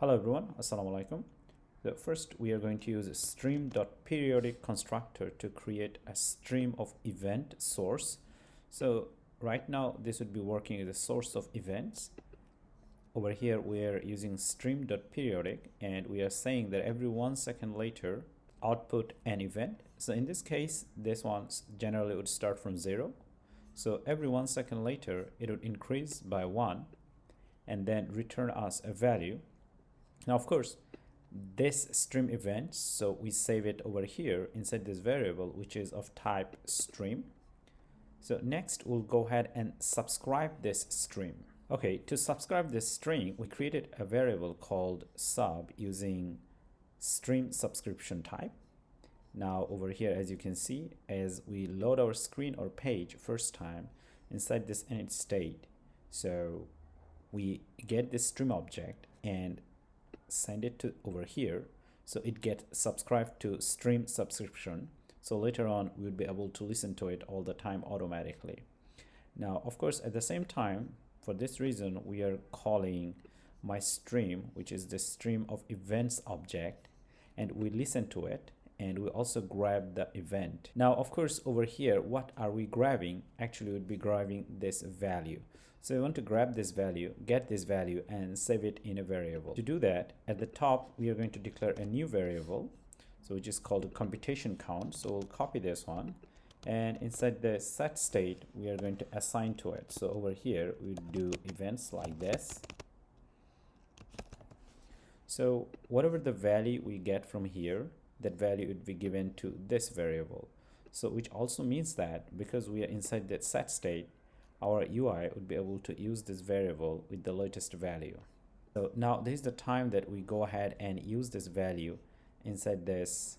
Hello everyone, Assalamu alaikum. So first we are going to use a stream.periodic constructor to create a stream of event source. So right now this would be working as a source of events. Over here we are using stream.periodic and we are saying that every 1 second later output an event. So in this case this one generally would start from 0. So every 1 second later it would increase by 1 and then return us a value. Now, of course, this stream event, so we save it over here inside this variable, which is of type stream. So next we'll go ahead and subscribe this stream. Okay, to subscribe this stream, we created a variable called sub using stream subscription type. Now over here, as you can see, as we load our screen or page first time inside this init state, so we get this stream object and send it to over here, so it gets subscribed to stream subscription. So later on we would be able to listen to it all the time automatically. Now of course at the same time, for this reason we are calling my stream, which is the stream of events object, and we listen to it and we also grab the event. Now of course over here what are we grabbing? Actually we'd be grabbing this value. So we want to grab this value, get this value, and save it in a variable. To do that, at the top, we are going to declare a new variable, so which is called a computation count. So we'll copy this one, and inside the set state, we are going to assign to it. So over here, we do events like this. So whatever the value we get from here, that value would be given to this variable. So which also means that because we are inside that set state, our UI would be able to use this variable with the latest value. So now this is the time that we go ahead and use this value inside this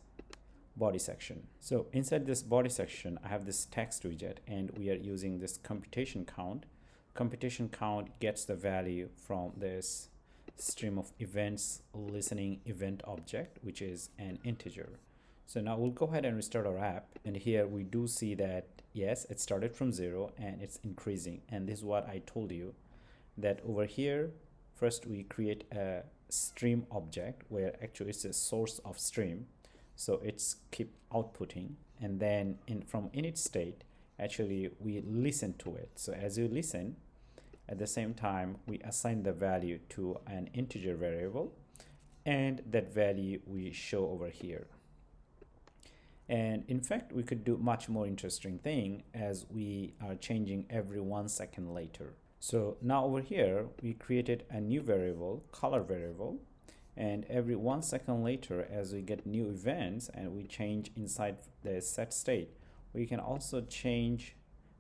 body section. So inside this body section, I have this text widget and we are using this computation count. Computation count gets the value from this stream of events listening event object, which is an integer. So now we'll go ahead and restart our app, and here we do see that yes, it started from 0 and it's increasing. And this is what I told you, that over here first we create a stream object where actually it's a source of stream, so it's keep outputting, and then from init state actually we listen to it. So as you listen, at the same time we assign the value to an integer variable, and that value we show over here. And in fact, we could do much more interesting thing as we are changing every 1 second later. So now over here, we created a new variable, color variable, and every 1 second later, as we get new events and we change inside the set state, we can also change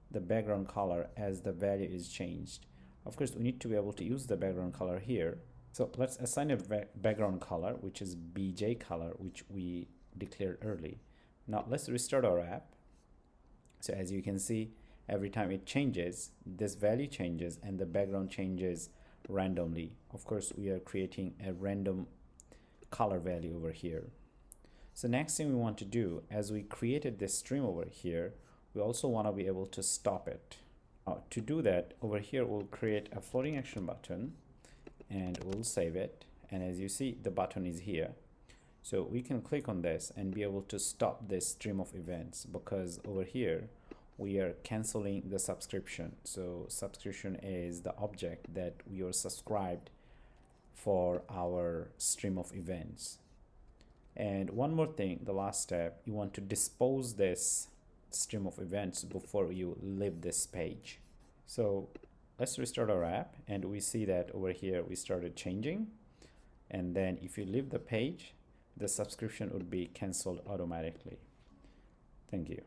the background color as the value is changed. Of course, we need to be able to use the background color here. So let's assign a background color, which is BJ color, which we declared early. Now let's restart our app. So as you can see, every time it changes, this value changes and the background changes randomly. Of course, we are creating a random color value over here. So next thing we want to do, as we created this stream over here, we also want to be able to stop it. Now, to do that, over here we'll create a floating action button and we'll save it. And as you see, the button is here. So we can click on this and be able to stop this stream of events, because over here we are canceling the subscription. So subscription is the object that we are subscribed for our stream of events. And one more thing, the last step, you want to dispose this stream of events before you leave this page. So let's restart our app, and we see that over here we started changing, and then if you leave the page, the subscription would be cancelled automatically. Thank you.